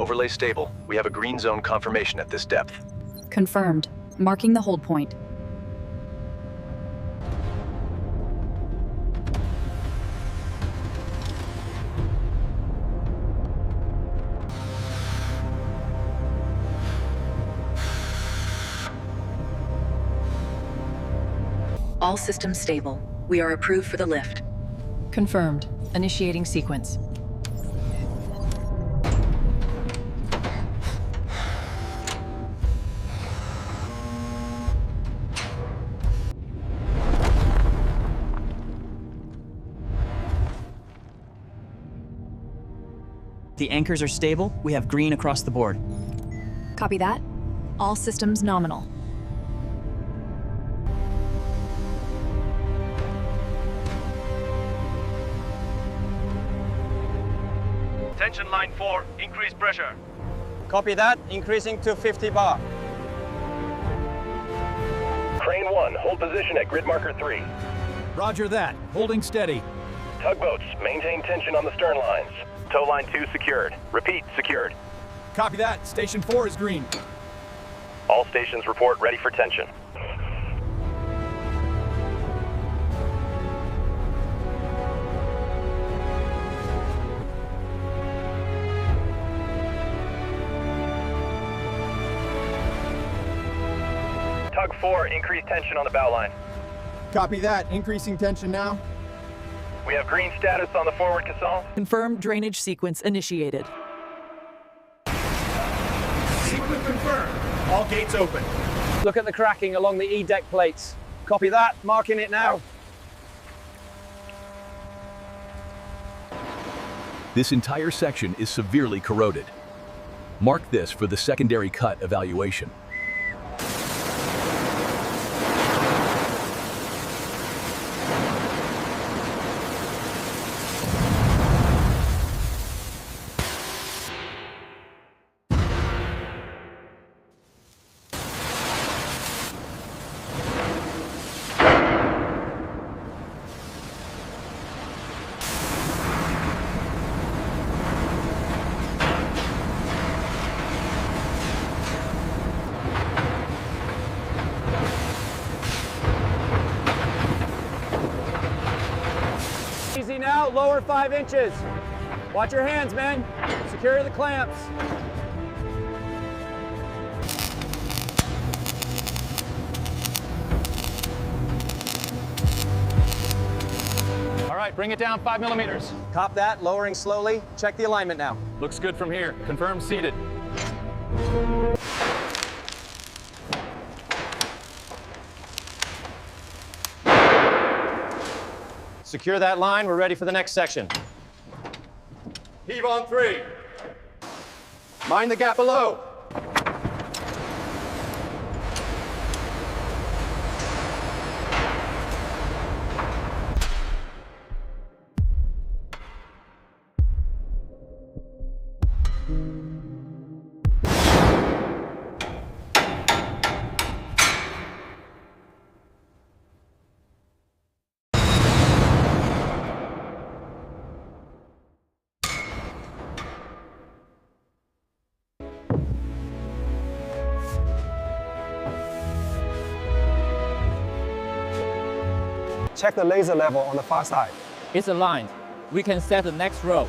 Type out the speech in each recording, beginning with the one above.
Overlay stable. We have a green zone confirmation at this depth. Confirmed. Marking the hold point. All systems stable. We are approved for the lift. Confirmed. Initiating sequence. The anchors are stable. We have green across the board. Copy that. All systems nominal. Tension line 4, increase pressure. Copy that, increasing to 50 bar. Crane 1, hold position at grid marker 3. Roger that. Holding steady. Tugboats, maintain tension on the stern lines. Tow line 2 secured. Repeat, secured. Copy that. Station 4 is green. All stations report ready for tension. Tug 4, increase tension on the bow line. Copy that. Increasing tension now. We have green status on the forward caisson. Confirmed drainage sequence initiated. Sequence confirmed. All gates open. Look at the cracking along the E-deck plates. Copy that, marking it now. This entire section is severely corroded. Mark this for the secondary cut evaluation. Easy now, lower 5 inches. Watch your hands, men. Secure the clamps. All right, bring it down 5 millimeters. Cop that, lowering slowly. Check the alignment now. Looks good from here. Confirm seated. Secure that line, we're ready for the next section. Heave on 3. Mind the gap below. Check the laser level on the far side. It's aligned. We can set the next row.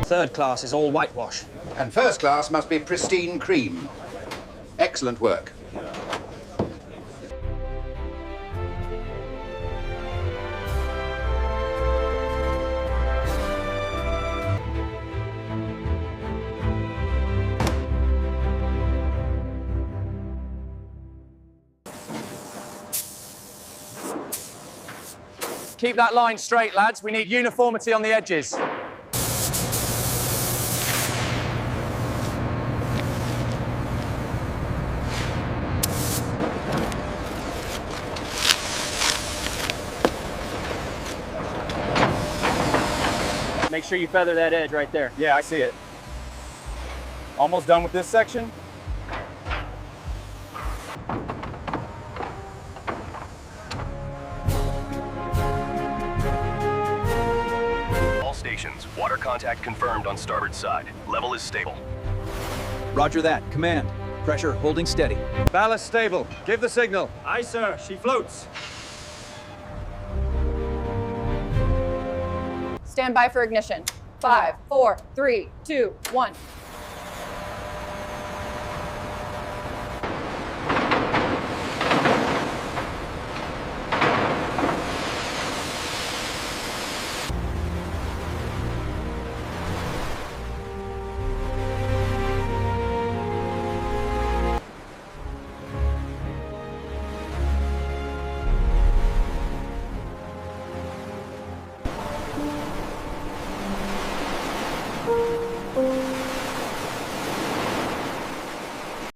Third class is all whitewash. And first class must be pristine cream. Excellent work. Keep that line straight, lads. We need uniformity on the edges. Make sure you feather that edge right there. Yeah, I see it. Almost done with this section. All stations, water contact confirmed on starboard side. Level is stable. Roger that. Command. Pressure holding steady. Ballast stable. Give the signal. Aye, sir. She floats. Stand by for ignition. 5, 4, 3, 2, 1.